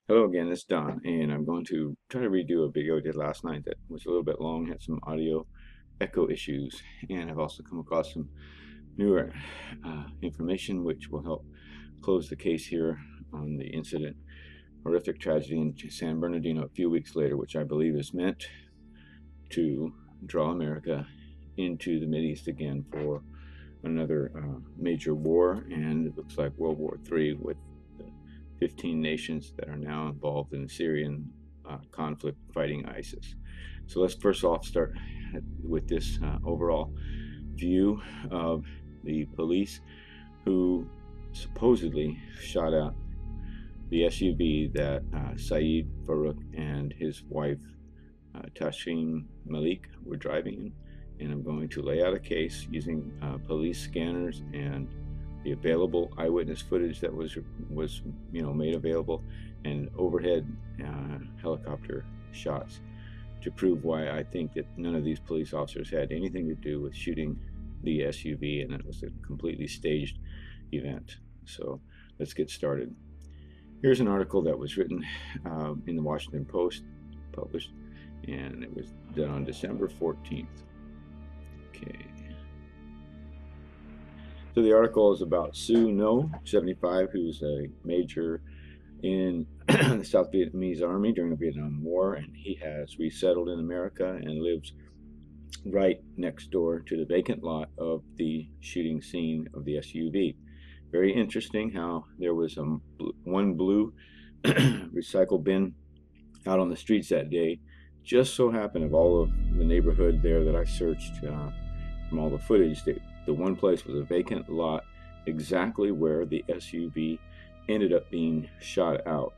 Hello again, it's Don, and I'm going to try to redo a video I did last night that was a little bit long, had some audio echo issues, and I've also come across some newer information which will help close the case here on the incident, horrific tragedy in San Bernardino a few weeks later, which I believe is meant to draw America into the Mideast again for another major war, and it looks like World War III with 15 nations that are now involved in the Syrian conflict fighting ISIS. So let's first off start with this overall view of the police who supposedly shot out the SUV that Saeed Farouk and his wife Tashim Malik were driving in. And I'm going to lay out a case using police scanners and the available eyewitness footage that was made available, and overhead helicopter shots to prove why I think that none of these police officers had anything to do with shooting the SUV, and it was a completely staged event. So let's get started. Here's an article that was written in the Washington Post, published, and it was done on December 14th. Okay. So the article is about Sue No, 75, who's a major in the South Vietnamese Army during the Vietnam War, and he has resettled in America and lives right next door to the vacant lot of the shooting scene of the SUV. Very interesting how there was one blue recycle bin out on the streets that day. Just so happened, of all of the neighborhood there that I searched from all the footage, the one place was a vacant lot exactly where the SUV ended up being shot out.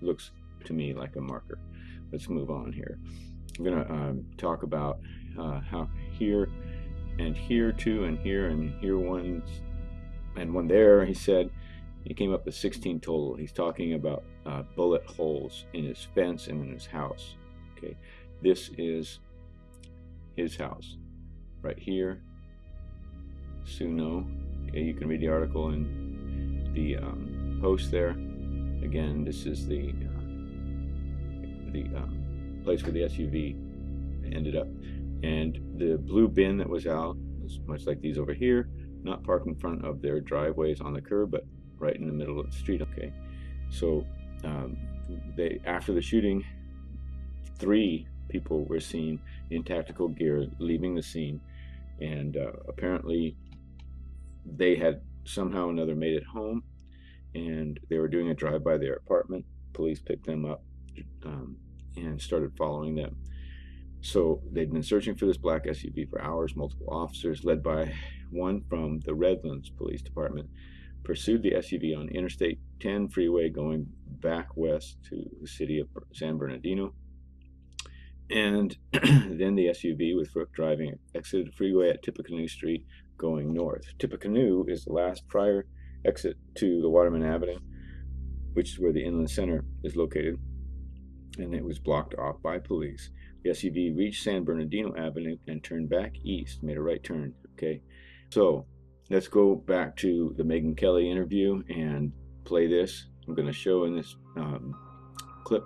Looks to me like a marker. Let's move on here. I'm going to talk about how here and here two and here one and one there. He said he came up with 16 total. He's talking about bullet holes in his fence and in his house. Okay, this is his house right here. Suno. Okay, you can read the article in the post there. Again, this is the place where the SUV ended up, and the blue bin that was out was much like these over here, not parked in front of their driveways on the curb, but right in the middle of the street. Okay, so after the shooting, 3 people were seen in tactical gear leaving the scene, and apparently they had somehow or another made it home, and they were doing a drive by their apartment. Police picked them up and started following them. So they'd been searching for this black SUV for hours. Multiple officers, led by one from the Redlands Police Department, pursued the SUV on Interstate 10 freeway going back west to the city of San Bernardino. And then the SUV with Farouk driving exited the freeway at Tippecanoe Street going north. Tippecanoe is the last prior exit to the Waterman Avenue, which is where the Inland Center is located, and it was blocked off by police. The SUV reached San Bernardino Avenue and turned back east, made a right turn. Okay, so let's go back to the Megyn Kelly interview and play this. I'm going to show in this clip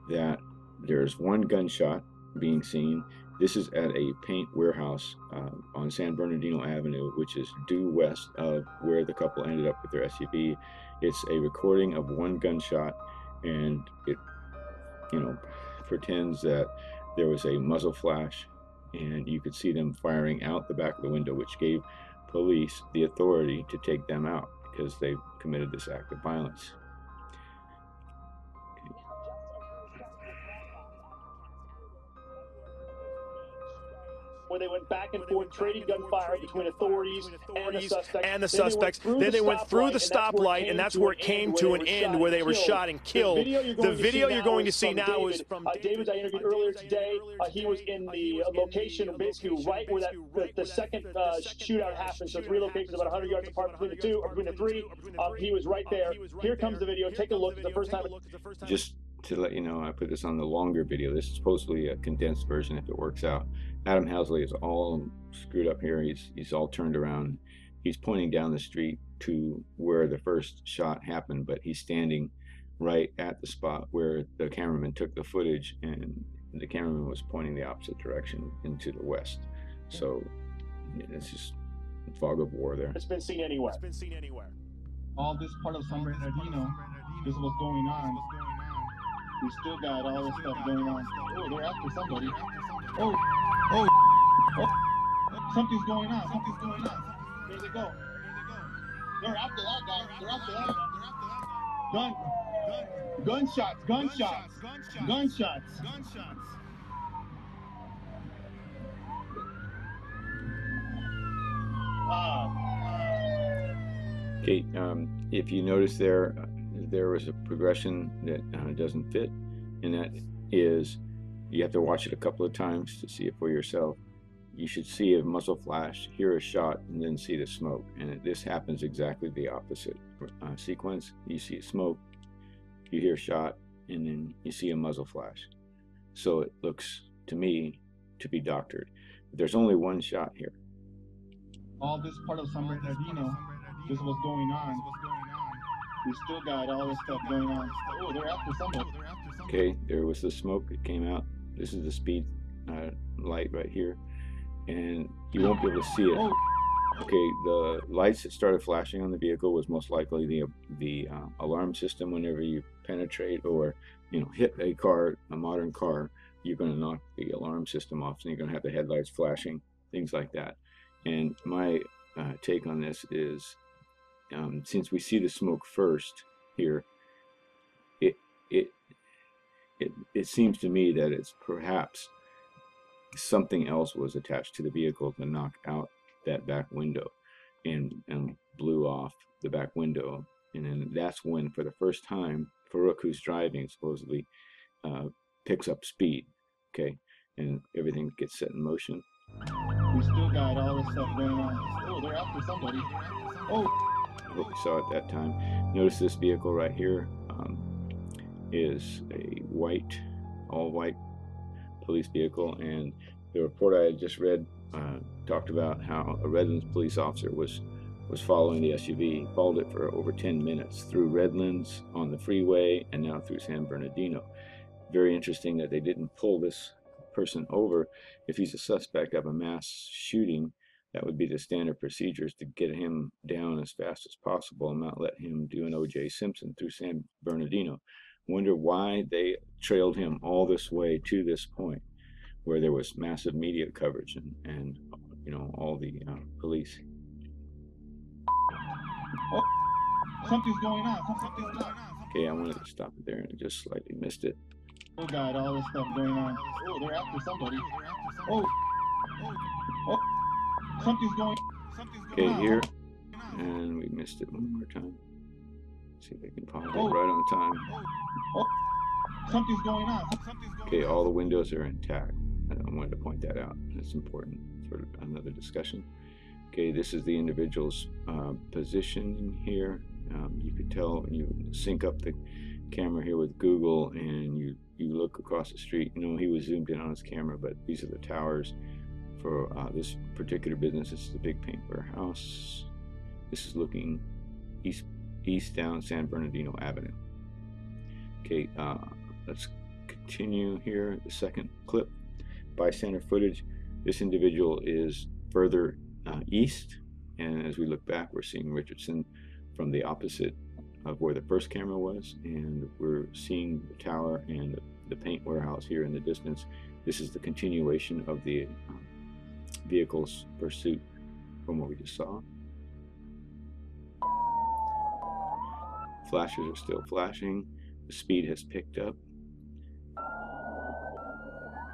that there's one gunshot being seen. This is at a paint warehouse on San Bernardino Avenue, which is due west of where the couple ended up with their SUV. It's a recording of one gunshot, and it, pretends that there was a muzzle flash, and you could see them firing out the back of the window, which gave police the authority to take them out because they committed this act of violence. Where they went back and forth, trading gunfire between authorities and the suspects. Then they went through the stoplight, and that's where it came to an end, where they were shot and killed. The video you're going to see now is from David. I interviewed earlier today. He was in the location, basically right where the second shootout happened. So 3 locations, about 100 yards apart between the 2 or between the 3. He was right there. Here comes the video. Take a look. It's the first time. Just to let you know, I put this on the longer video. This is supposedly a condensed version if it works out. Adam Housley is all screwed up here. He's all turned around. He's pointing down the street to where the first shot happened, but he's standing right at the spot where the cameraman took the footage, and the cameraman was pointing the opposite direction into the west. So it's just fog of war there. It's been seen anywhere. All this part of San Bernardino, this is what's going on. We still got all this stuff going on. Oh, they're after somebody. Oh, something's going on. Where they go? They're after that guy. They're after that. Gunshots. Okay, if you notice there was a progression that doesn't fit, and that is you have to watch it a couple of times to see it for yourself. You should see a muzzle flash, hear a shot, and then see the smoke. And this happens exactly the opposite sequence. You see smoke, you hear a shot, and then you see a muzzle flash. So it looks to me to be doctored. But there's only one shot here. All this part of San Bernardino, this is what's going on. We still got all this stuff going on. Oh, they're after somebody. Okay, there was the smoke. It came out. This is the speed light right here, and you won't be able to see it. Okay, the lights that started flashing on the vehicle was most likely the alarm system. Whenever you penetrate or hit a modern car, you're going to knock the alarm system off, and you're going to have the headlights flashing, things like that. And my take on this is, since we see the smoke first here, it seems to me that it's perhaps something else was attached to the vehicle to knock out that back window and blew off the back window. And then that's when, for the first time, Farouk, who's driving, supposedly picks up speed. Okay, and everything gets set in motion. We still got all this stuff going on. Oh, they're after somebody. What we saw at that time. Notice this vehicle right here is a all white police vehicle, and the report I had just read talked about how a Redlands police officer was following the SUV. He followed it for over 10 minutes through Redlands on the freeway and now through San Bernardino. Very interesting that they didn't pull this person over. If he's a suspect of a mass shooting, that would be the standard procedures, to get him down as fast as possible and not let him do an O.J. Simpson through San Bernardino. Wonder why they trailed him all this way to this point where there was massive media coverage and all the police. Something's going on. Okay, I wanted to stop it there and I just slightly missed it. Oh God, all this stuff going on. Oh, they're after somebody. Something's going on. Okay, here, and we missed it one more time. See if I can pause it right on time. Something's going on. Okay, all the windows are intact. I wanted to point that out. It's important for another discussion. Okay, this is the individual's position here. You could tell when you sync up the camera here with Google and you look across the street. He was zoomed in on his camera, but these are the towers for this particular business. This is the big paint warehouse. This is looking east down San Bernardino Avenue. Okay, let's continue here. The second clip, bystander footage. This individual is further east, and as we look back, we're seeing Richardson from the opposite of where the first camera was, and we're seeing the tower and the paint warehouse here in the distance. This is the continuation of the vehicle's pursuit from what we just saw. Flashes are still flashing. The speed has picked up.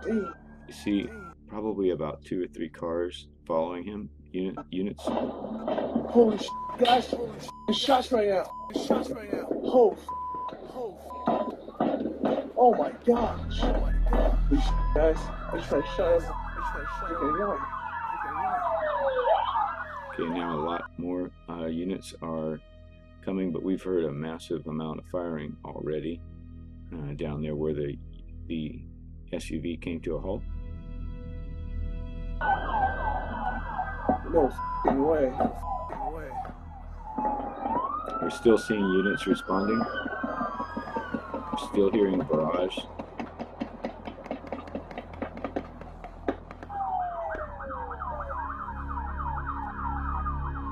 You see probably about 2 or 3 cars following him, units. Holy shit, guys. Holy shit. Shots right now. Oh my gosh. Holy shit, guys. I just had a shot of freaking one. Okay, now a lot more units are coming, but we've heard a massive amount of firing already down there where the SUV came to a halt. No f***ing way. We're still seeing units responding. Still hearing barrage.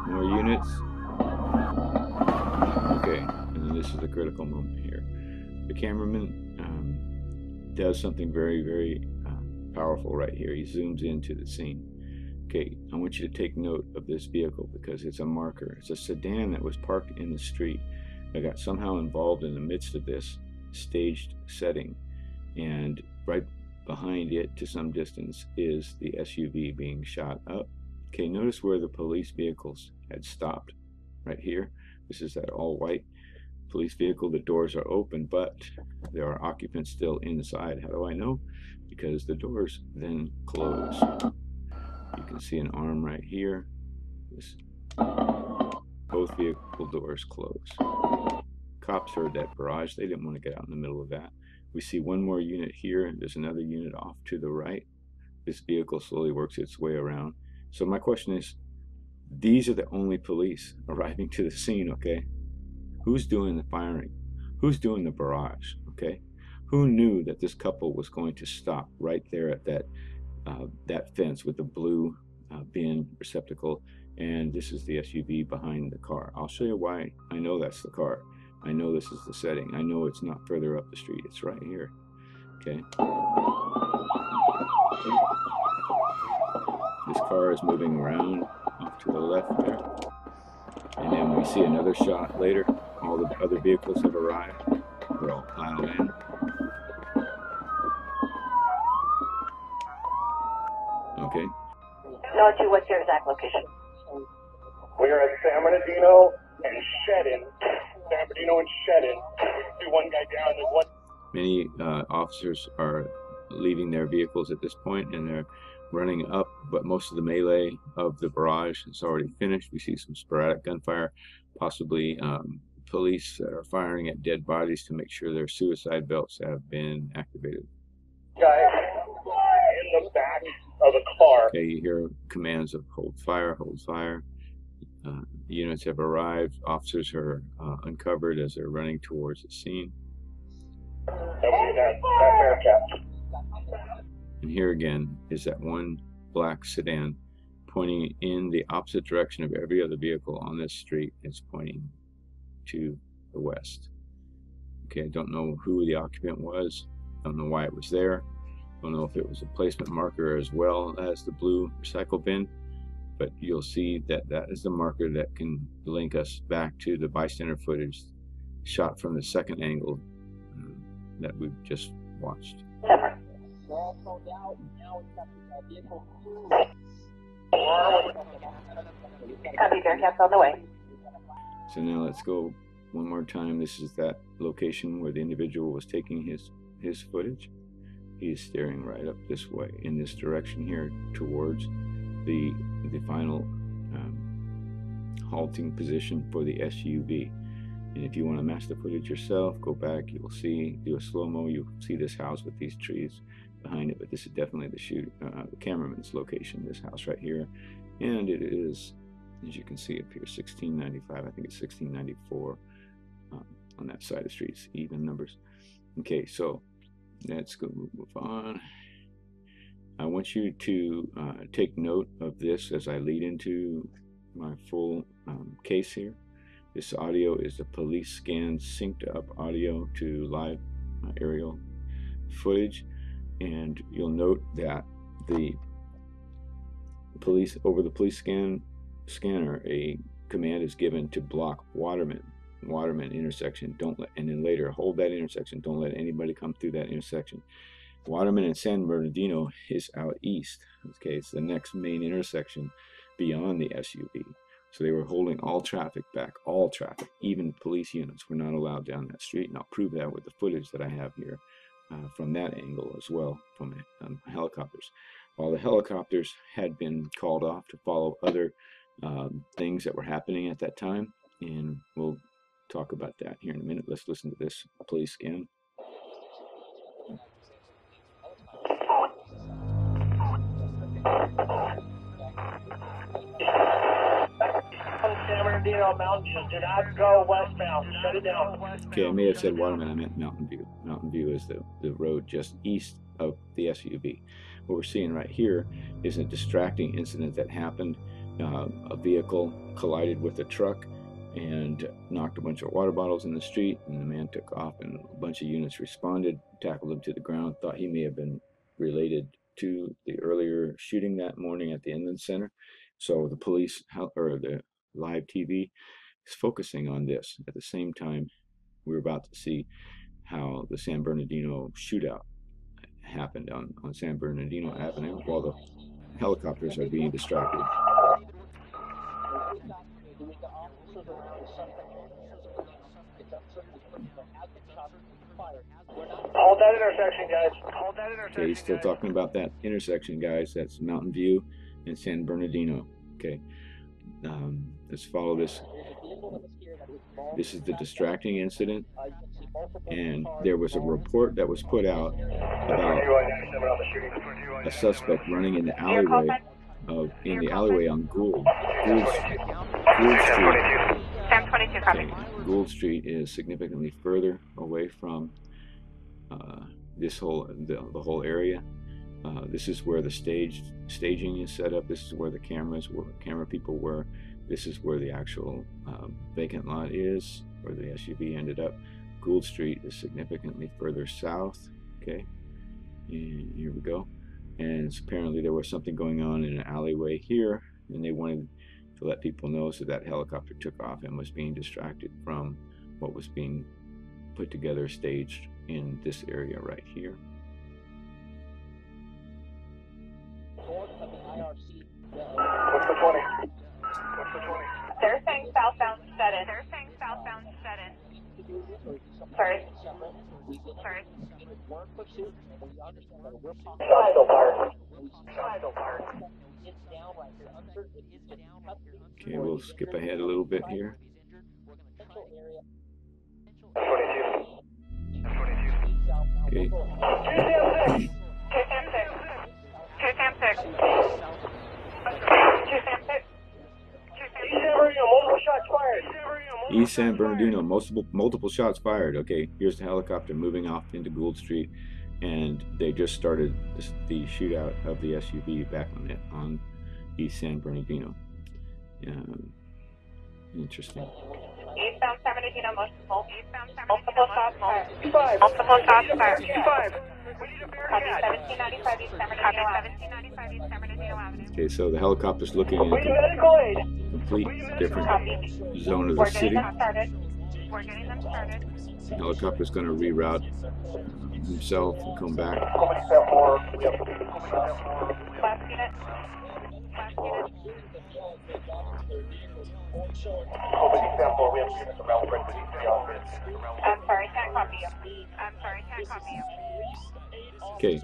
More units. Okay, and then this is the critical moment here. The cameraman does something very, very powerful right here. He zooms into the scene. Okay, I want you to take note of this vehicle because it's a marker. It's a sedan that was parked in the street. I got somehow involved in the midst of this staged setting, and right behind it to some distance is the SUV being shot up. Okay, notice where the police vehicles had stopped right here. This is that all white police vehicle. The doors are open, but there are occupants still inside. How do I know? Because the doors then close. You can see an arm right here. Both vehicle doors close. Cops heard that barrage. They didn't want to get out in the middle of that. We see one more unit here. There's another unit off to the right. This vehicle slowly works its way around. So my question is, these are the only police arriving to the scene, okay? Who's doing the firing? Who's doing the barrage, okay? Who knew that this couple was going to stop right there at that fence with the blue bin receptacle, and this is the SUV behind the car? I'll show you why I know that's the car. I know this is the setting. I know it's not further up the street. It's right here, okay? This car is moving around off to the left there. And then we see another shot later. All the other vehicles have arrived. They're all piled in. Okay. North 2, what's your exact location? We are at San Bernardino and Shedden. San Bernardino and Shedden. See one guy down. There's one. Many officers are leaving their vehicles at this point, and they're running up, but most of the melee of the barrage is already finished. We see some sporadic gunfire, possibly police that are firing at dead bodies to make sure their suicide belts have been activated. Guy in the back of a car. Okay, you hear commands of hold fire, hold fire. Units have arrived. Officers are uncovered as they're running towards the scene. And here again is that one black sedan pointing in the opposite direction of every other vehicle on this street. It's pointing to the west. Okay, I don't know who the occupant was. Don't know why it was there. Don't know if it was a placement marker as well as the blue recycle bin. But you'll see that that is the marker that can link us back to the bystander footage shot from the second angle that we've just watched. Copy, Bearcats on the way. So now let's go one more time. This is that location where the individual was taking his footage. He's staring right up this way, in this direction here, towards the final halting position for the SUV. And if you want to match the footage yourself, go back. You will see, do a slow-mo. You'll see this house with these trees behind it. But this is definitely the cameraman's location. This house right here, and it is, as you can see up here, 1695. I think it's 1694 on that side of the street. It's even numbers. Okay, so let's go move on. I want you to take note of this as I lead into my full case here. This audio is the police scan synced up audio to live aerial footage, and you'll note that the police, over the police scanner, a command is given to block Waterman intersection. Don't let, and then later hold that intersection. Don't let anybody come through that intersection. Waterman and San Bernardino is out east. Okay, it's the next main intersection beyond the SUV. So they were holding all traffic back, all traffic. Even police units were not allowed down that street, and I'll prove that with the footage that I have here from that angle as well, from helicopters. While the helicopters had been called off to follow other things that were happening at that time, and we'll talk about that here in a minute. Let's listen to this police scan. San Bernardino, Mountain View. Do not go westbound. Shut it down. Okay, I may have said Waterman. I meant Mountain View. Mountain View is the road just east of the SUV. What we're seeing right here is a distracting incident that happened. A vehicle collided with a truck and knocked a bunch of water bottles in the street, and the man took off, and a bunch of units responded, tackled him to the ground, thought he may have been related to the earlier shooting that morning at the Inland Center. So the police, or the live TV, is focusing on this. At the same time, we're about to see how the San Bernardino shootout happened on San Bernardino Avenue while the helicopters are being distracted. Hold that intersection, guys. Hold that intersection. Okay, he's still talking about that intersection, guys. That's Mountain View and San Bernardino. Okay, let's follow this. This is the distracting incident, and there was a report that was put out about a suspect running in the alleyway on Gould Street. Okay, Gould Street is significantly further away from the whole area. This is where the staging is set up. This is where the camera people were. This is where the actual vacant lot is, where the SUV ended up. Gould Street is significantly further south. Okay, and here we go. And apparently there was something going on in an alleyway here, and they wanted to let people know, so that helicopter took off and was being distracted from what was being put together, staged in this area right here. What's the 20? What's the 20? They're saying southbound set in. They're saying southbound set in. Sorry. Sorry. Sidle park. Sidle park. Okay, we'll skip ahead a little bit here. 22. Okay. 236. 236. 236. Multiple shots fired. East San Bernardino, multiple shots fired. Okay, here's the helicopter moving off into Gould Street, and they just started the shootout of the SUV back on East San Bernardino. Interesting. Eastbound San Bernardino, multiple shots fired. 25. Multiple shots fired. 25. Copy 1795 East San Bernardino Avenue. 1795 East San Bernardino Avenue. Okay, so the helicopter's looking in We need medical aid. a complete different zone of the We're city. getting them started. We're getting them started. The helicopter's going to reroute himself and come back. Last unit. Last unit. I'm sorry, can't copy you. I'm sorry, can't copy you. Okay,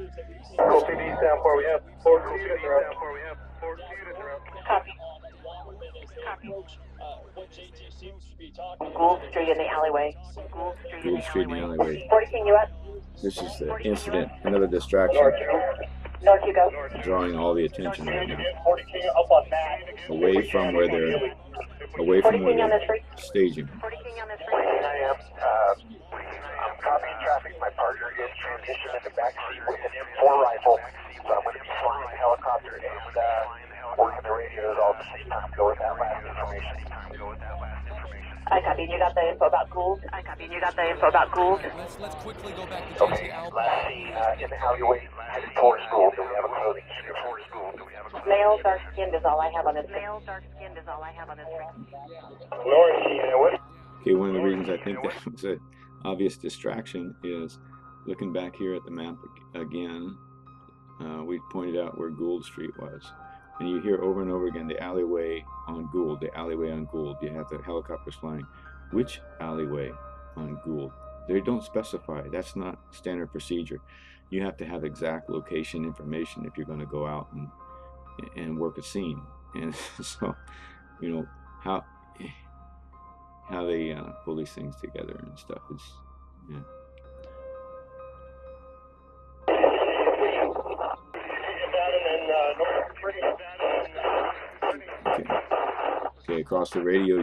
Copy Sam 4. We have 4 units around. Copy. Copy. Gould Street in the alleyway. Gould Street in the alleyway. 40 King, you up? This is the incident, another distraction, North you go. drawing all the attention right now. 40 King up on that. Away from where they're 40 King on this street. staging. 40 King on this 49 street. am. I'm copying traffic. My partner is transition in the backseat with an M4 rifle. So I'm going to be flying the helicopter and working the radios all at the same time. Go with that last information. I copy. You got the info about Gould? I copy. You got the info about Gould? Let's quickly go back to Okay, last seen in the alleyway headed towards school. Do we have a code? Towards school. Do we have a code? Male, dark skinned is all I have on this. Male, dark skinned is all I have on this. North, what? Okay, one of the reasons I think that was an obvious distraction is looking back here at the map again. We pointed out where Gould Street was. And you hear over and over again the alleyway on Gould, the alleyway on Gould. You have the helicopters flying. Which alleyway on Gould? They don't specify. That's not standard procedure. You have to have exact location information if you're going to go out and work a scene. And so, you know, how they pull these things together and stuff is, yeah. Okay. Okay, across the radio,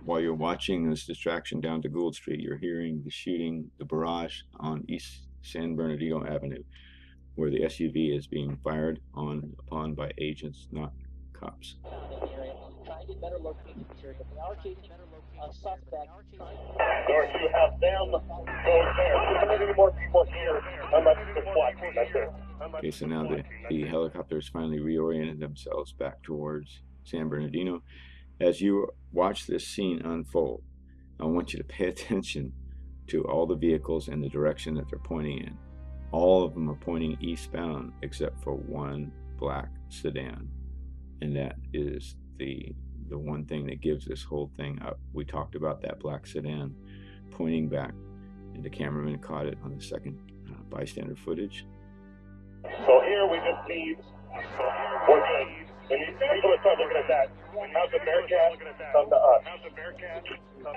while you're watching this distraction down to Gould Street, you're hearing the shooting, the barrage on East San Bernardino Avenue, where the SUV is being fired upon by agents, not cops. North, you have them go there. Don't need any more people here unless it's a SWAT team. That's it. Okay, so now the helicopters finally reoriented themselves back towards San Bernardino. As you watch this scene unfold, I want you to pay attention to all the vehicles and the direction that they're pointing in. All of them are pointing eastbound except for one black sedan. And that is the one thing that gives this whole thing up. We talked about that black sedan pointing back, and the cameraman caught it on the second bystander footage. So here we just need, we're good. When people are start looking at that, how's the Bearcat come to us?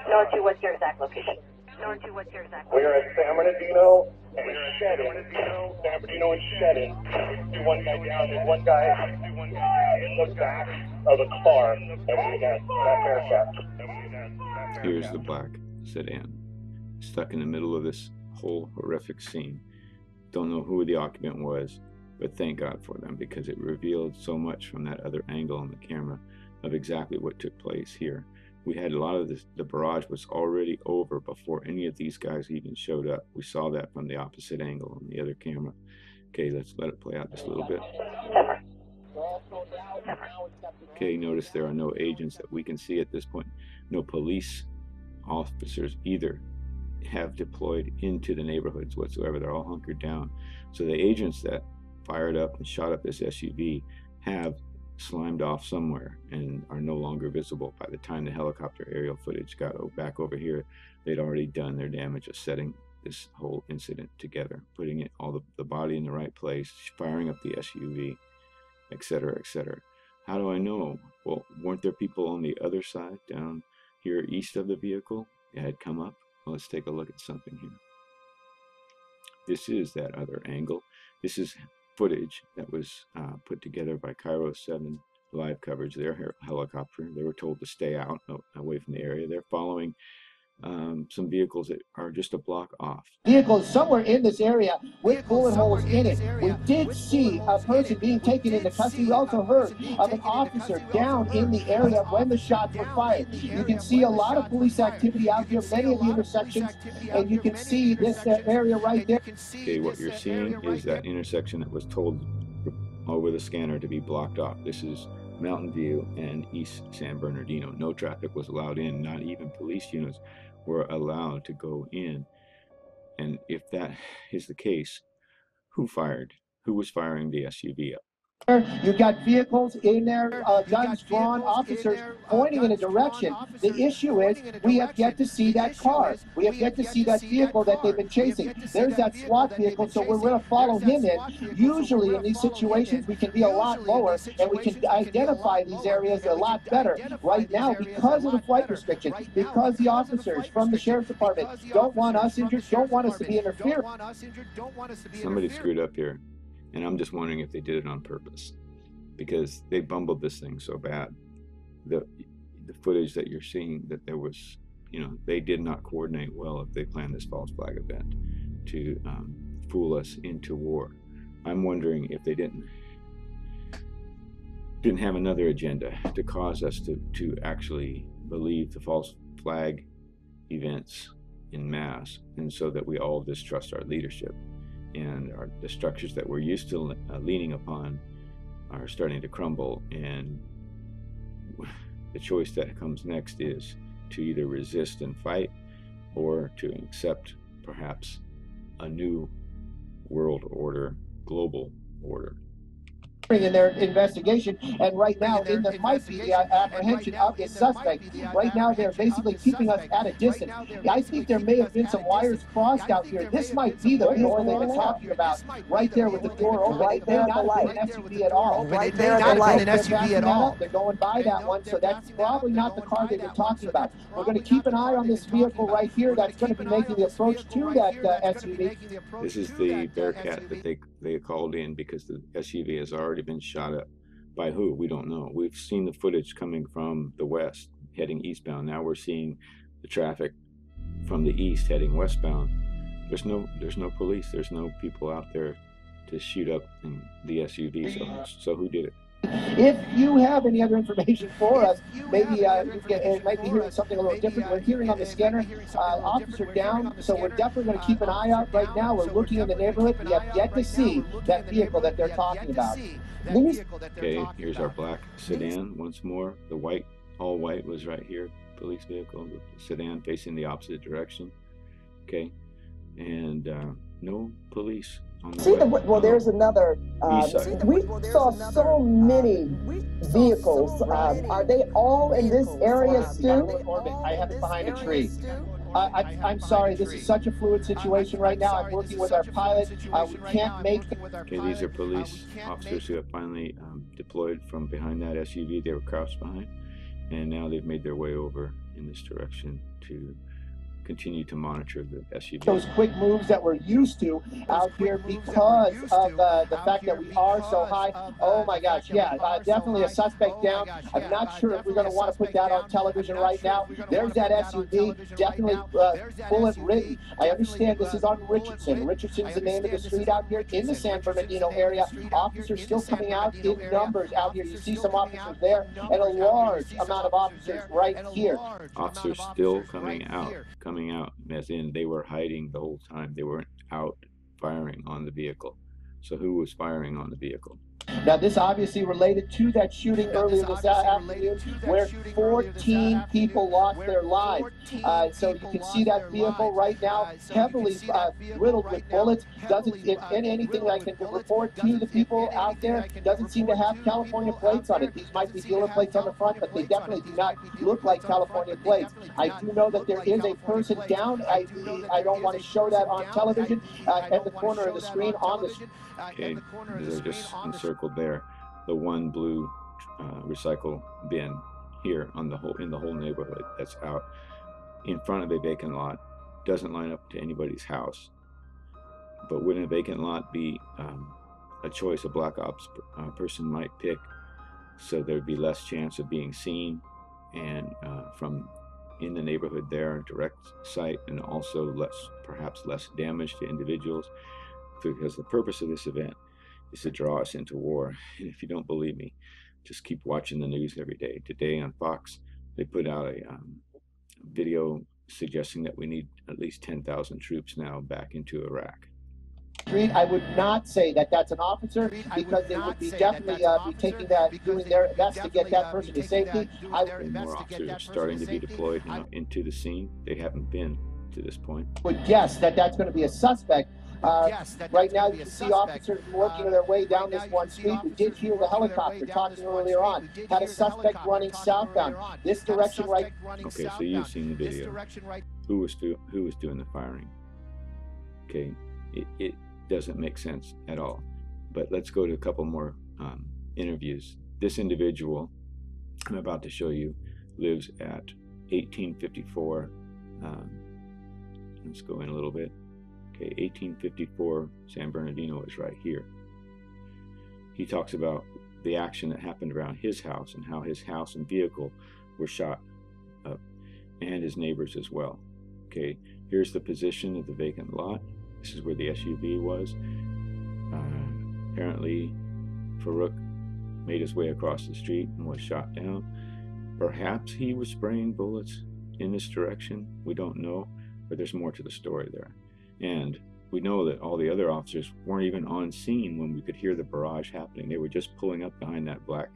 North 2, what's your exact location? We're at San Bernardino and Shedden. San Bernardino and Shedden. See one guy down, there's one guy in the back of the car, and we got that Bearcat. Here's the black sedan, stuck in the middle of this whole horrific scene. Don't know who the occupant was, but thank God for them, because it revealed so much from that other angle on the camera of exactly what took place here. We had a lot of this, the barrage was already over before any of these guys even showed up. We saw that from the opposite angle on the other camera. Okay, let's let it play out just a little bit. Okay, notice there are no agents that we can see at this point. No police officers either have deployed into the neighborhoods whatsoever. They're all hunkered down. So the agents that fired up and shot up this SUV have slimed off somewhere and are no longer visible. By the time the helicopter aerial footage got back over here, they'd already done their damage of setting this whole incident together, putting it all the body in the right place, firing up the SUV, etc., etc. How do I know? Well, weren't there people on the other side down here east of the vehicle that had come up? Well, let's take a look at something here. This is that other angle. This is footage that was put together by Cairo 7 live coverage. Their helicopter, they were told to stay out, away from the area. They're following some vehicles that are just a block off. Vehicles somewhere in this area with bullet holes in it. We did see a person being taken into custody. We also heard of an officer down in the area when the shots were fired. You can see a lot of police activity out here, many of the intersections, and you can see this area right there. Okay, what you're seeing is that intersection that was told over the scanner to be blocked off. This is Mountain View and East San Bernardino. No traffic was allowed in, not even police units were allowed to go in. And if that is the case, who fired? Who was firing the SUV up? You've got vehicles in there, guns drawn, officers pointing in a direction. The issue is we have yet to see that car. We have yet to see that vehicle that they've been chasing. There's that SWAT vehicle, so we're going to follow him in. Usually in these situations, we can be a lot lower and we can identify these areas a lot better. Right now, because of the flight restrictions, because the officers from the Sheriff's Department don't want us injured, don't want us to be interfered. Somebody screwed up here. And I'm just wondering if they did it on purpose, because they bumbled this thing so bad. The footage that you're seeing, that there was, they did not coordinate well if they planned this false flag event to fool us into war. I'm wondering if they didn't have another agenda to cause us to actually believe the false flag events in mass, and so that we all distrust our leadership. And the structures that we're used to leaning upon are starting to crumble, and the choice that comes next is to either resist and fight, or to accept perhaps a new world order, global order. In their investigation, and right now there might be the apprehension of a suspect. Right now they're basically keeping us at a distance. I think there may have been some wires crossed out here. This might be the door they've been talking about, right there with the door open. Right there at the light. An SUV at all. Right there at the light. An SUV at all. They're going by that one, so that's probably not the car they've been talking about. We're going to keep an eye on this vehicle right here that's going to be making the approach to that SUV. This is the Bearcat that they called in because the SUV has already been shot up By who? We don't know. We've seen the footage coming from the west heading eastbound. Now we're seeing the traffic from the east heading westbound. There's no police. There's no people out there to shoot up in the SUV. So who did it? If you have any other information for us, maybe it might be hearing something a little different. We're hearing on the scanner, officer down, so we're definitely going to keep an eye out right now. We're looking in the neighborhood. We have yet to see that vehicle that they're talking about. Okay, here's our black sedan once more. The white, all white was right here. Police vehicle, the sedan facing the opposite direction. Okay, and no police. Well, there's another. We saw so many vehicles. Are they all in this area, Stu? I have it behind a tree. I'm sorry, this is such a fluid situation right now. I'm working with our pilot. We can't make... Okay, these are police officers who have finally deployed from behind that SUV they were crouched behind. And now they've made their way over in this direction to continue to monitor the SUV. Those quick moves that we're used to out here because of the fact that we are so high. Oh my gosh, yeah, definitely a suspect down. I'm not sure if we're going to want to put that on television right now. There's that SUV, definitely bullet ridden. I understand this is on Richardson. Richardson's the name of the street out here in the San Bernardino area. Officers still coming out in numbers out here. You see some officers there and a large amount of officers right here. Officers still coming out, as in they were hiding the whole time. They weren't out firing on the vehicle. So who was firing on the vehicle? Now, this obviously related to that shooting earlier this afternoon where 14 people lost their lives. So you can see that vehicle right now heavily riddled with bullets. Anything that I can report to the people out there doesn't seem to have California plates on it. These might be dealer plates on the front, but they definitely do not look like California plates. I do know that there is a person down. I don't want to show that on television at the corner of the screen on the... Okay, they're just encircled there. The one blue recycle bin here on in the whole neighborhood that's out in front of a vacant lot doesn't line up to anybody's house. But wouldn't a vacant lot be a choice a black ops person might pick, so there'd be less chance of being seen and from in the neighborhood there, direct sight, and also perhaps less damage to individuals? Because the purpose of this event is to draw us into war. And if you don't believe me, just keep watching the news every day. Today on Fox, they put out a video suggesting that we need at least 10,000 troops now back into Iraq. I would not say that that's an officer, because they would be definitely be taking that, doing their best to get that person to safety. And more officers are starting to be deployed now into the scene. They haven't been to this point. Would guess that that's going to be a suspect. Right now, you can see officers working their way down this one street. We did hear the helicopter talking earlier on. Had a suspect running southbound. This direction right. Okay, so you've seen the video. Who was doing the firing? Okay, it doesn't make sense at all. But let's go to a couple more interviews. This individual I'm about to show you lives at 1854. Let's go in a little bit. Okay, 1854 San Bernardino is right here. He talks about the action that happened around his house and how his house and vehicle were shot up, and his neighbors as well. Okay, here's the position of the vacant lot. This is where the SUV was. Apparently, Farouk made his way across the street and was shot down. Perhaps he was spraying bullets in this direction. We don't know, but there's more to the story there. And we know that all the other officers weren't even on scene when we could hear the barrage happening. They were just pulling up behind that black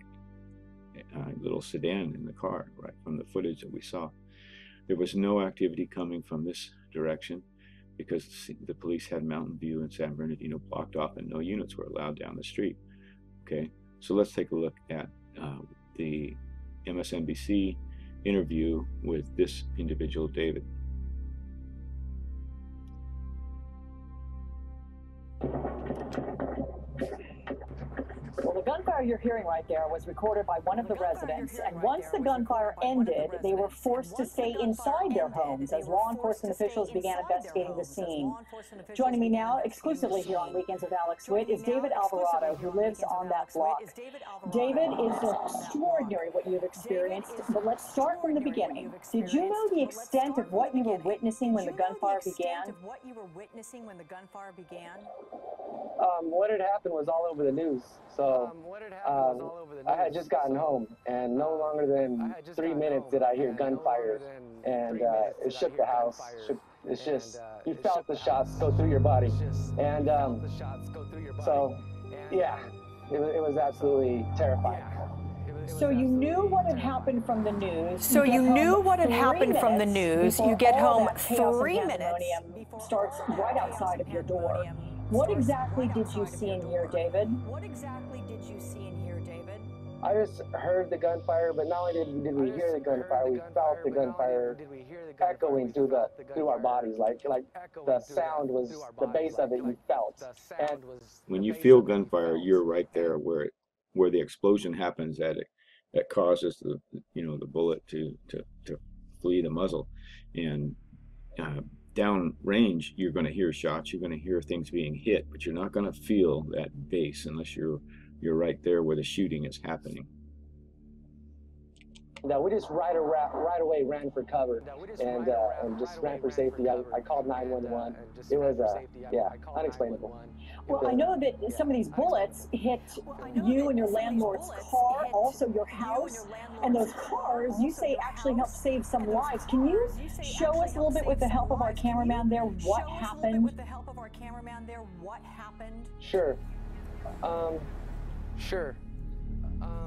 little sedan in the car, right from the footage that we saw. There was no activity coming from this direction because the police had Mountain View and San Bernardino blocked off and no units were allowed down the street. Okay, so let's take a look at the MSNBC interview with this individual, David. Well, the gunfire you're hearing right there was recorded by one of the residents, and once the gunfire ended, they were forced to stay inside their homes as law enforcement officials began investigating the scene. Joining me now, exclusively here on Weekends with Alex Witt, is David Alvarado, who lives on that block. David, it's extraordinary what you've experienced, but let's start from the beginning. Did you know the extent of what you were witnessing when the gunfire began? What had happened was all over the news. So I had just gotten home, and no longer than 3 minutes did I hear gunfire, and it shook the house. It's just, you felt the shots go through your body. And so, yeah, it was absolutely terrifying. So you knew what had happened from the news. You get home 3 minutes. Starts right outside of your door. What exactly did you see and hear, David? I just heard the gunfire, but not only did we hear the gunfire, we felt the gunfire echoing through our bodies, like the sound was the bass of it. You felt. And when you feel gunfire, you're right there where the explosion happens. That causes the bullet to flee the muzzle, and down range you're going to hear shots, you're going to hear things being hit, but you're not going to feel that bass unless you're right there where the shooting is happening. No, we just right away ran for cover and just ran for safety. I called 911. It was unexplainable. Well, I know that some of these bullets hit you and your landlord's car, also your house, and those cars, you say, actually helped save some lives. Can you show us a little bit with the help of our cameraman there what happened? Sure.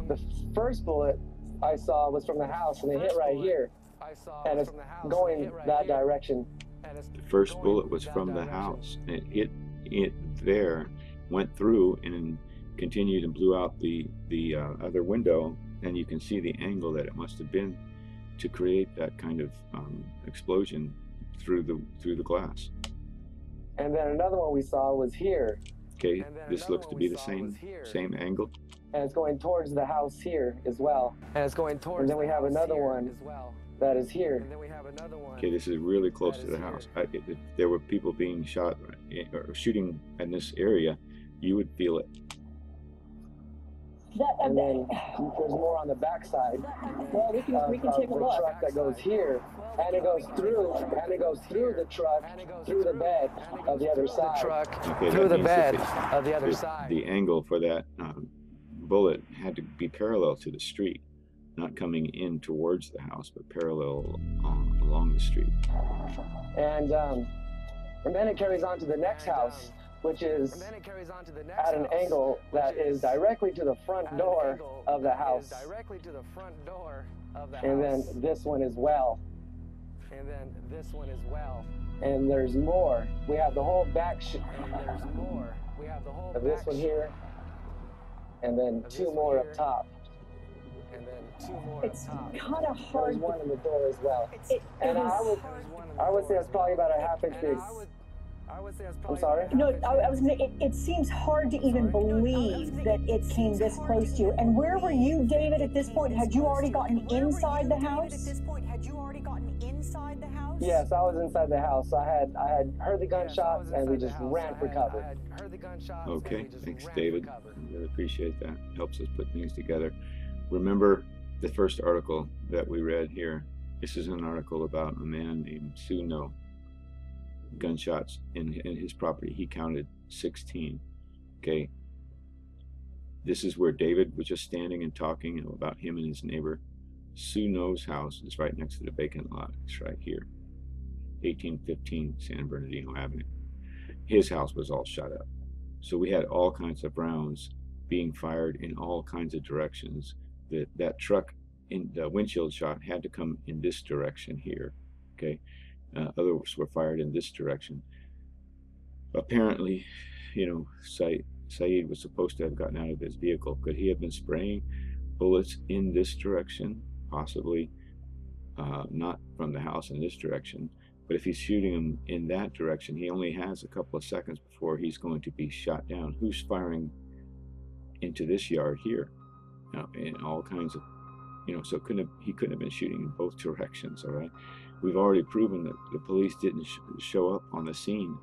The first bullet I saw was from the house, and they hit right here, and it's going that direction. The first bullet was from the house, and it hit it there, went through, and continued and blew out the other window, and you can see the angle that it must have been to create that kind of explosion through the glass. And then another one we saw was here. Okay, this looks to be the same angle. And it's going towards the house here as well. And then we have another one that is here. Okay, this is really close to the house. If there were people being shot or shooting in this area, you would feel it. And then there's more on the backside. Well, we can take a look. The truck that goes here, and it goes through the truck, through the bed of the other side. Okay, through the bed of the other side. The angle for that bullet had to be parallel to the street, not coming in towards the house, but parallel along the street. And then it carries on to the next house, which is at an angle that is directly to the front door of the house. And then this one as well. And there's more. We have the whole back of this one here. And then two more up top. It's kind of hard. There's one in the door as well. I would say it's probably about a half-inch big. I'm sorry? No, I was gonna say, it seems hard to even believe that it came this close to you. And where were you, David, at this point? Had you already gotten inside the house? Yes, I was inside the house. I had heard the gunshots, and we just ran for cover. Okay, thanks, David. I really appreciate that. Helps us put things together. Remember the first article that we read here. This is an article about a man named Suno. Gunshots in his property. He counted 16. Okay. This is where David was just standing and talking about him and his neighbor. Suno's house is right next to the vacant lot. It's right here. 1815 San Bernardino Avenue. His house was all shot up. So we had all kinds of rounds being fired in all kinds of directions. That truck in the windshield shot had to come in this direction here. Okay. Others were fired in this direction. Apparently, Saeed was supposed to have gotten out of his vehicle. Could he have been spraying bullets in this direction? Possibly. Not from the house in this direction. But if he's shooting them in that direction, he only has a couple of seconds before he's going to be shot down. Who's firing into this yard here, in all kinds of, so he couldn't have been shooting in both directions. All right, we've already proven that the police didn't show up on the scene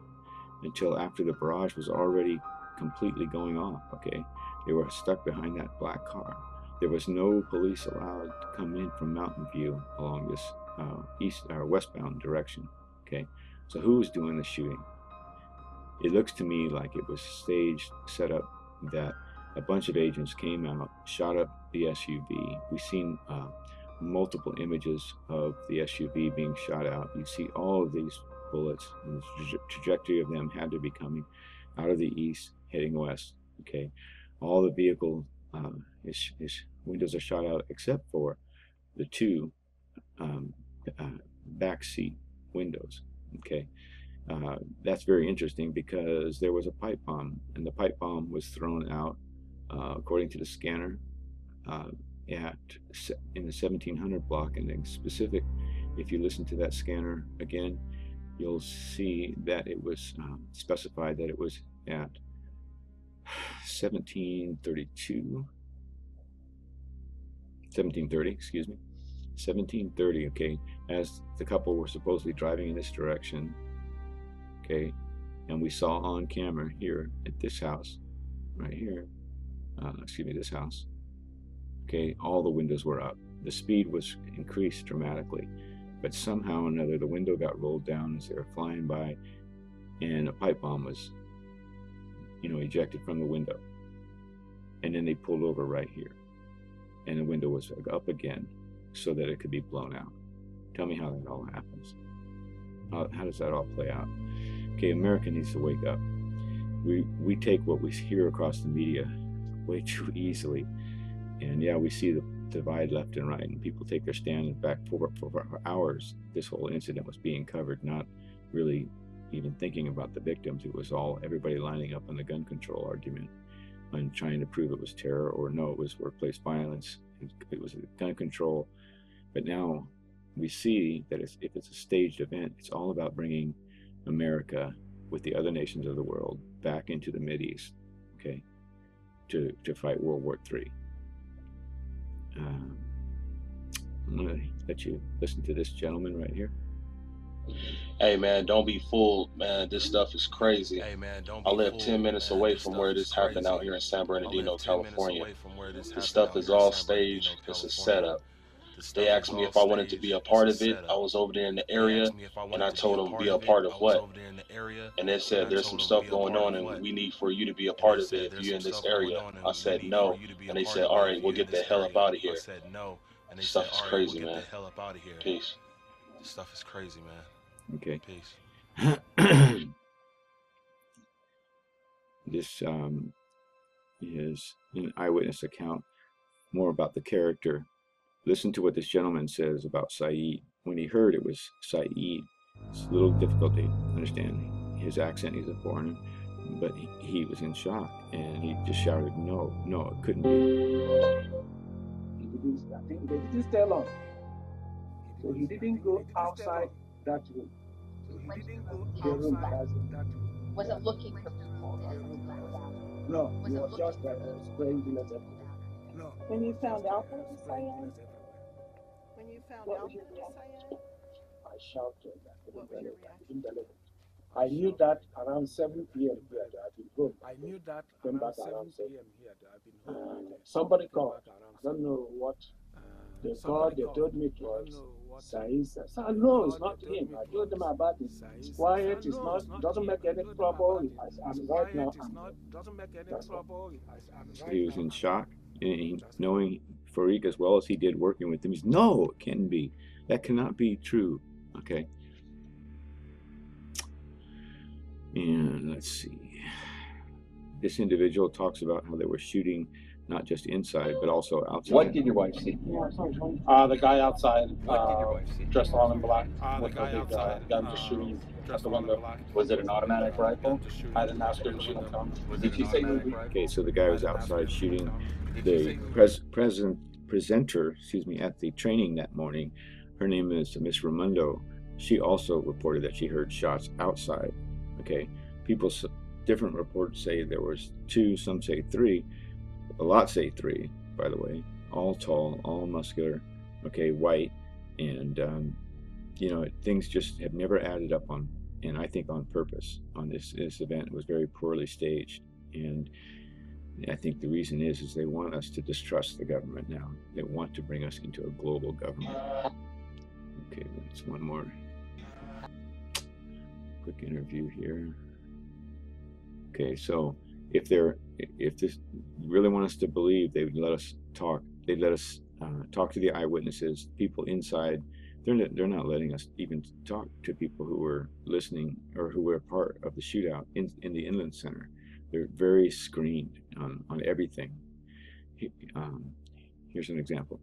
until after the barrage was already completely going off. Okay, they were stuck behind that black car. There was no police allowed to come in from Mountain View along this east or westbound direction. Okay, so who was doing the shooting? It looks to me like it was staged, set up, that a bunch of agents came out, shot up the SUV. We've seen multiple images of the SUV being shot out. You see all of these bullets, and the trajectory of them had to be coming out of the east, heading west. Okay, all the vehicle his windows are shot out except for the two back seat windows. Okay, that's very interesting because there was a pipe bomb, and the pipe bomb was thrown out, according to the scanner, in the 1700 block. And in specific, if you listen to that scanner again, you'll see that it was specified that it was at 1730, excuse me, 1730. Okay, as the couple were supposedly driving in this direction. Okay, and we saw on camera here at this house, right here, excuse me, this house. Okay, all the windows were up. The speed was increased dramatically, but somehow or another the window got rolled down as they were flying by, and a pipe bomb was, ejected from the window. And then they pulled over right here, and the window was up again so that it could be blown out. Tell me how that all happens. How does that all play out? Okay, America needs to wake up. We take what we hear across the media way too easily. And yeah, we see the divide left and right, and people take their stand. In fact, for hours, this whole incident was being covered, not really even thinking about the victims. It was all everybody lining up on the gun control argument and trying to prove it was terror, or no, it was workplace violence. It was gun control. But now we see that if it's a staged event, it's all about bringing America with the other nations of the world back into the Mideast, okay, to fight World War III. I'm going to let you listen to this gentleman right here. Hey man, don't be fooled, man. This stuff is crazy. Hey man, I live 10 minutes away from where this happened out here in San Bernardino, California. This stuff is all staged. It's a setup. They asked me if I wanted to be a part of it. I was over there in the area, and I told them be a part of what? And they said there's some stuff going on, and we need for you to be a part of it if you're in this area. I said no, and they said, all right, we'll get the hell up out of here. This stuff is crazy, man. Peace. This stuff is crazy, man. Okay. Peace. This is an eyewitness account, more about the character. Listen to what this gentleman says about Saeed. When he heard it was Saeed, it's a little difficult to understand his accent. He's a foreigner, but he was in shock, and he just shouted, "No, no, it couldn't be." I think they didn't stay long, so he didn't go outside that room. Wasn't looking for people. No, he was just spraying bullets. No. When you found out that was Saeed? What was your reaction? I shouted. I couldn't believe it. I knew that around 7 p.m. here that I've been home. I knew that around 7 p.m. here that I've been home. Somebody called. I don't know what they called. They told me it was Saeed. I said, no, it's not him. I told them about it. It's quiet. It's not. Doesn't make any trouble. I'm right now. He was in shock, and knowing Farik as well as he did working with him, he's, no, it can't be. That cannot be true. Okay. And let's see. This individual talks about how they were shooting not just inside, but also outside. What did your wife see? The guy outside, dressed all in black, with the big gun just shooting at the window. Was it an automatic rifle? I didn't ask her, she didn't come. Did she say movie? Okay, so the guy was outside shooting. The presenter, excuse me, at the training that morning, her name is Miss Ramundo. She also reported that she heard shots outside. Okay, different reports say there was 2, some say 3. a lot say 3, by the way, all tall, all muscular, okay, white, and you know, things just have never added up on, and I think on purpose, on this event. It was very poorly staged, and I think the reason is they want us to distrust the government now. They want to bring us into a global government. Okay, that's one more quick interview here. Okay, so if this really want us to believe, they would let us talk. They'd let us talk to the eyewitnesses, people inside. They're not letting us even talk to people who were listening or who were part of the shootout in the Inland Center. They're very screened on everything. Here's an example.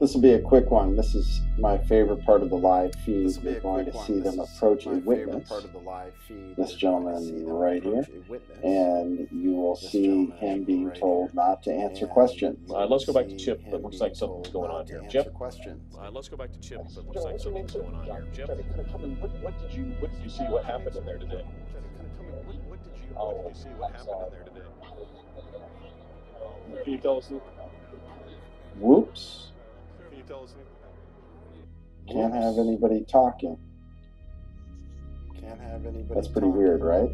This will be a quick one. This is my favorite part of the live feed. You're going to see them approach a witness, this gentleman right here, and you will see him being told not to answer questions. Let's go back to Chip, but looks like something's going on here. Chip? Let's go back to Chip, but looks like something's going on here. Chip? What did you see what happened in there today? What did you see what happened in there today? Can you tell us? Whoops. Can you tell us? Can't have anybody talking. Can't have anybody. That's pretty weird, right?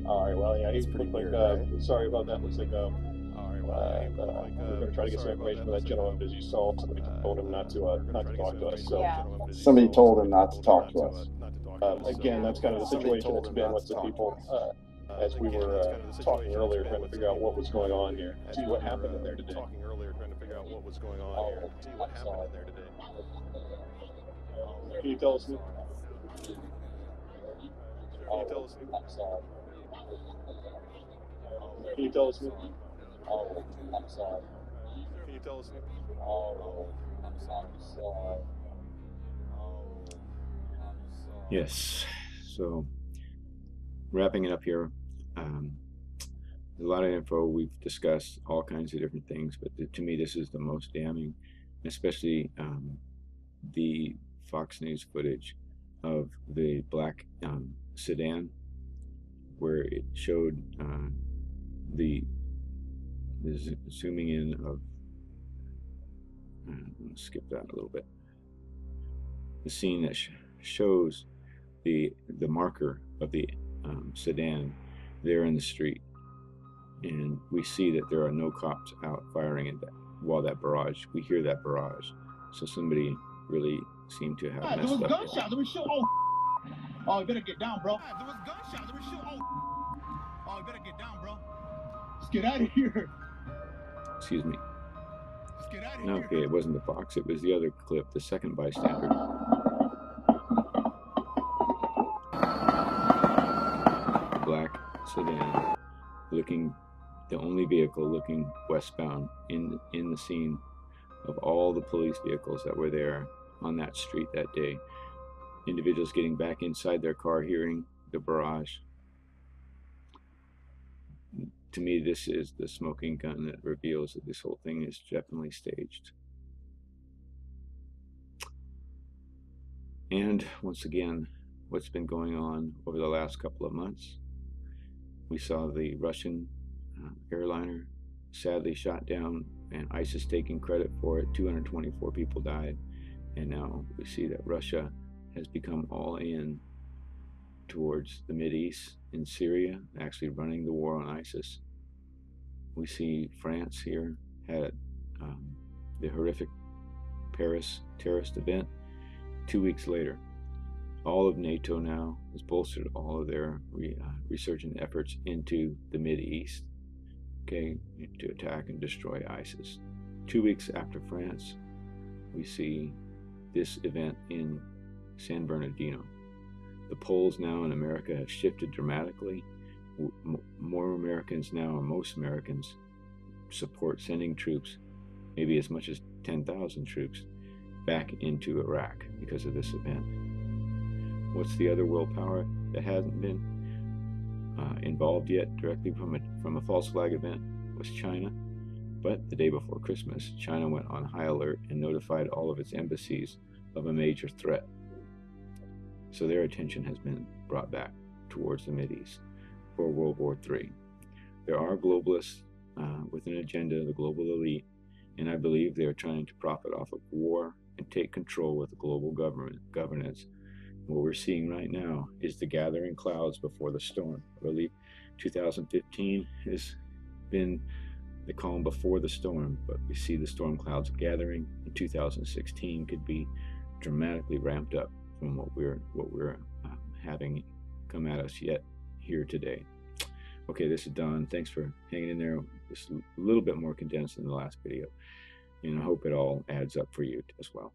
All right. Well, yeah, he's pretty weird. Right? Sorry about that. Looks like all right. Well, we're going to try to get some information from that gentleman. As you saw, somebody told him not to talk to us. So somebody told him not to talk to us. Again, that's kind of the situation that's been with the people. As we were talking earlier, trying to figure out what was going on here. See what happened in there today. Talking earlier, trying to figure out what was going on here. See what happened in there today. Can you tell us? Can you tell us? Can you tell us? Can you tell us? Yes. So wrapping it up here. A lot of info. We've discussed all kinds of different things, but to me this is the most damning, especially the Fox News footage of the black sedan, where it showed the zooming in of let's skip that a little bit. The scene that shows the marker of the sedan there in the street, and we see that there are no cops out firing at that while that barrage. We hear that barrage, so somebody really seemed to have messed up. There was gunshots. There was shoot. Oh, you better get down, bro. There was gunshots. There was shoot. Oh, you better get down, bro. Let's get out of here. Excuse me. Let's get out of here. Okay, it wasn't the Fox. It was the other clip, the second bystander. Black sedan, looking, the only vehicle looking westbound in the scene of all the police vehicles that were there on that street that day. Individuals getting back inside their car, hearing the barrage. To me, this is the smoking gun that reveals that this whole thing is definitely staged. And once again, what's been going on over the last couple of months. We saw the Russian airliner sadly shot down, and ISIS taking credit for it. 224 people died. And now we see that Russia has become all in towards the Mideast in Syria, actually running the war on ISIS. We see France here had the horrific Paris terrorist event. 2 weeks later, all of NATO now has bolstered all of their resurgent efforts into the Mideast, okay, to attack and destroy ISIS. 2 weeks after France, we see this event in San Bernardino. The polls now in America have shifted dramatically. More Americans now, or most Americans, support sending troops, maybe as much as 10,000 troops, back into Iraq because of this event. What's the other world power that hasn't been involved yet directly from a false flag event? Was China. But the day before Christmas, China went on high alert and notified all of its embassies of a major threat. So their attention has been brought back towards the Mideast for World War III. There are globalist with an agenda, the global elite, and I believe they're trying to profit off of war and take control with the global governance. What we're seeing right now is the gathering clouds before the storm. I believe 2015 has been the calm before the storm, but we see the storm clouds gathering. In 2016 could be dramatically ramped up from what we're having come at us yet here today. Okay, this is Don. Thanks for hanging in there. Just a little bit more condensed than the last video, and I hope it all adds up for you as well.